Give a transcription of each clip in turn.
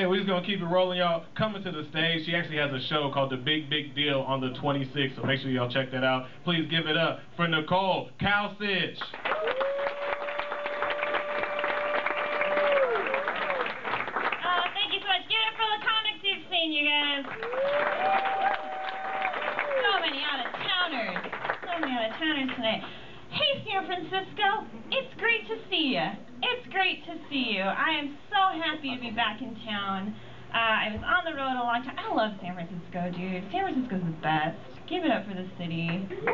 Yeah, we're just going to keep it rolling, y'all. Coming to the stage, she actually has a show called The Big Big Deal on the 26th, so make sure y'all check that out. Please give it up for Nicole Calasich. Thank you so much. Give it for the comics you've seen, you guys. So many out-of-towners. So many out-of-towners tonight. Hey, San Francisco. It's great to see you. It's great to see you. I am so happy to be back in town. I was on the road a long time. I love San Francisco, dude. San Francisco's the best. Give it up for the city. It's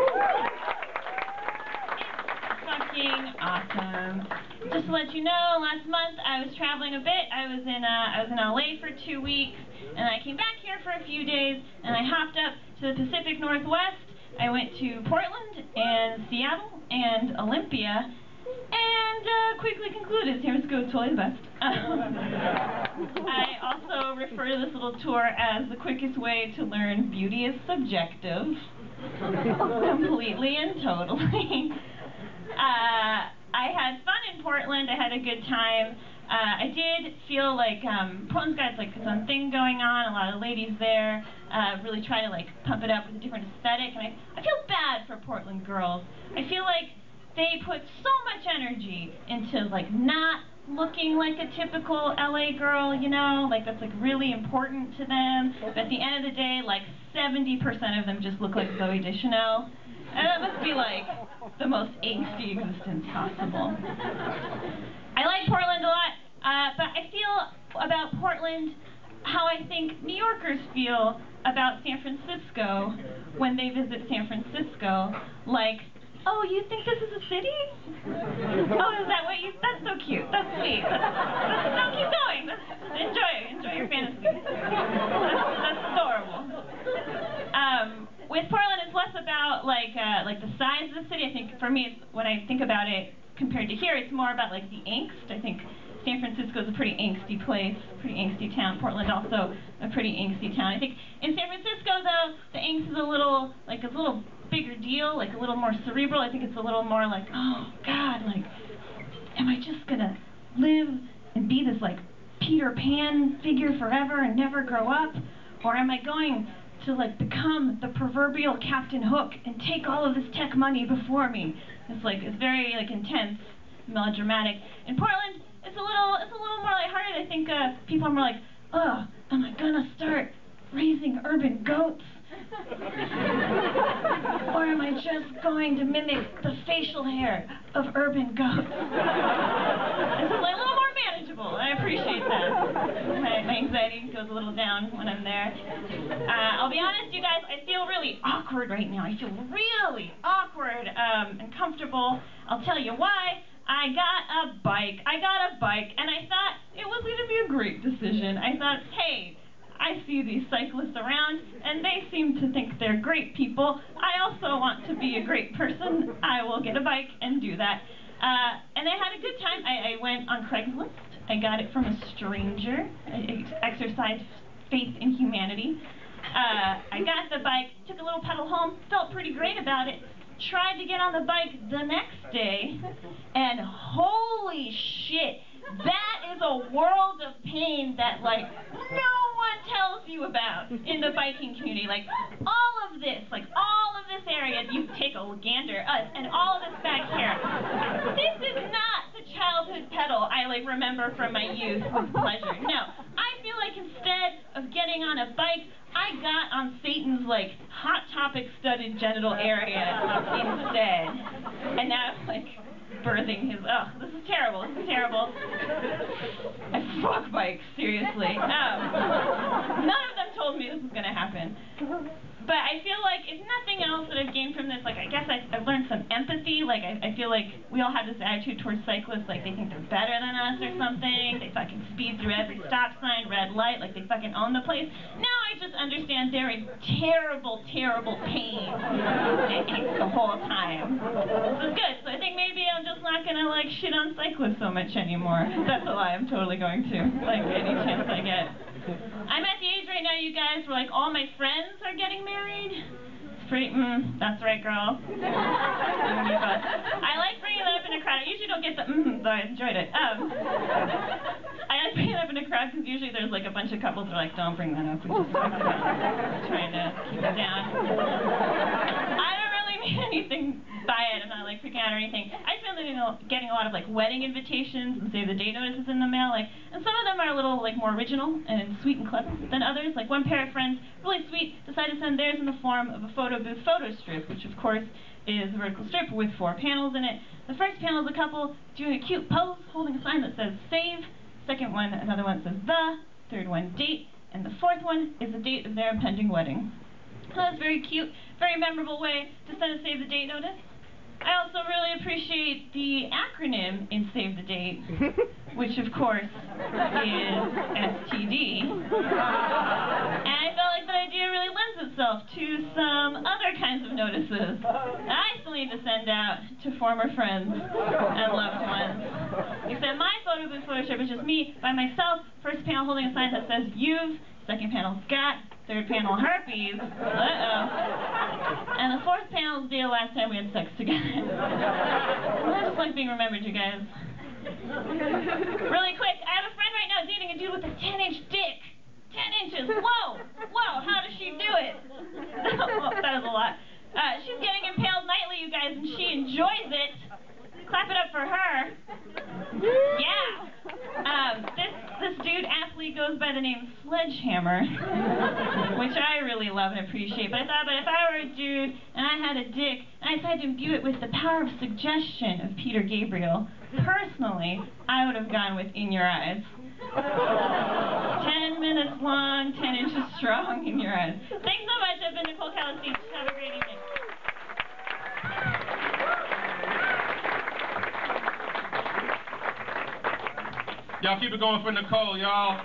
fucking awesome. Just to let you know, last month I was traveling a bit. I was in LA for 2 weeks, and I came back here for a few days, and I hopped up to the Pacific Northwest. I went to Portland and Seattle and Olympia, and quickly concluded San Francisco is totally the best. I also refer to this little tour as the quickest way to learn beauty is subjective. Completely and totally. I had fun in Portland. I had a good time. I did feel like Portland's got like its own thing going on. A lot of ladies there really try to like pump it up with a different aesthetic, and I feel bad for Portland girls. I feel like they put so much energy into like not looking like a typical LA girl, you know, like that's like really important to them. But at the end of the day, like 70% of them just look like Zooey Deschanel. And that must be like the most angsty existence possible. I like Portland a lot, but I feel about Portland how I think New Yorkers feel about San Francisco when they visit San Francisco. Like, oh, you think this is a city? Oh, is that what you... That's so cute. That's sweet. No, keep going. Enjoy your fantasy. That's adorable. With Portland, it's less about like the size of the city. I think for me, it's, when I think about it compared to here, it's more about like the angst. I think San Francisco is a pretty angsty place, pretty angsty town. Portland also a pretty angsty town. I think in San Francisco, though, the angst is a little bigger deal, like a little more cerebral. I think it's a little more like, oh God, like, am I just gonna live and be this like Peter Pan figure forever and never grow up, or am I going to like become the proverbial Captain Hook and take all of this tech money before me? It's very like intense, melodramatic. In Portland, it's a little more lighthearted. I think people are more like, oh, am I gonna start raising urban goats? Or am I just going to mimic the facial hair of urban goats? It's like a little more manageable. I appreciate that. My anxiety goes a little down when I'm there. I'll be honest, you guys, I feel really awkward right now. I feel really awkward and comfortable. I'll tell you why. I got a bike, and I thought it was going to be a great decision. I thought, hey, I see these cyclists around, and they seem to think they're great people. I also want to be a great person. I will get a bike and do that. And I had a good time. I went on Craigslist. I got it from a stranger. I exercised faith in humanity. I got the bike, took a little pedal home, felt pretty great about it. Tried to get on the bike the next day, and holy shit, that is a world of pain that, like, no one tells you about in the biking community. Like, all of this area, you take a gander, and all of this back here, this is not the childhood pedal I, like, remember from my youth with pleasure. No, I feel like instead of getting on a bike, I got on Satan's, like, Hot Topic studded genital area instead. And now I'm, like, birthing his... Oh, this is terrible. This is terrible. I fuck bikes, seriously. None of them told me this was going to happen. But I feel like, if nothing else that I've gained from this, like, I guess I've learned some empathy. Like, I feel like we all have this attitude towards cyclists, like they think they're better than us or something. They fucking speed through every stop sign, red light, like they fucking own the place. Now I just understand they're in terrible, terrible pain the whole time. This is good. So I think maybe I'm just not gonna, like, shit on cyclists so much anymore. That's a lie. I'm totally going to. Like, any chance I get. I'm at the age right now, you guys, where, like, all my friends are getting married. It's pretty, that's right, girl. I like bringing that up in a crowd. I usually don't get the so I enjoyed it. I like bringing it up in a crowd because usually there's like a bunch of couples that are like, don't bring that up. We just talked about trying to keep it down. I don't really mean anything by it. I'm not like freaking out or anything. I just been getting a lot of like wedding invitations and save the date notices in the mail. Like, and some of them are a little like more original and sweet and clever than others. Like one pair of friends, really sweet, decided to send theirs in the form of a photo booth photo strip, which of course is a vertical strip with 4 panels in it. The first panel is a couple doing a cute pose, holding a sign that says save. Second one, another one says the. Third one, date. And the fourth one is the date of their impending wedding. That's very cute, very memorable way to send a save the date notice. I also really appreciate the acronym in Save the Date, which of course is STD. And I felt like that idea really lends itself to some other kinds of notices that I still need to send out to former friends and loved ones. Except my photo booth photo strip is just me by myself, first panel holding a sign that says you've, second panel got, third panel herpes, and the fourth panel is the day the last time we had sex together. I just like being remembered, you guys. Really quick, I have a friend right now dating a dude with a 10-inch dick. 10 inches, whoa, whoa, how does she do it? Well, that was a lot. She's getting impaled nightly, you guys, and she enjoys it. Clap it up for her. Yeah. This dude athlete goes by the name Sledgehammer, which I really love and appreciate. But I thought, if I were a dude and I had a dick and I decided to imbue it with the power of suggestion of Peter Gabriel, personally, I would have gone with In Your Eyes. 10 minutes long, 10 inches strong in your eyes. Thanks so much. I've been Nicole Calasich. Have a great evening. Y'all keep it going for Nicole, y'all.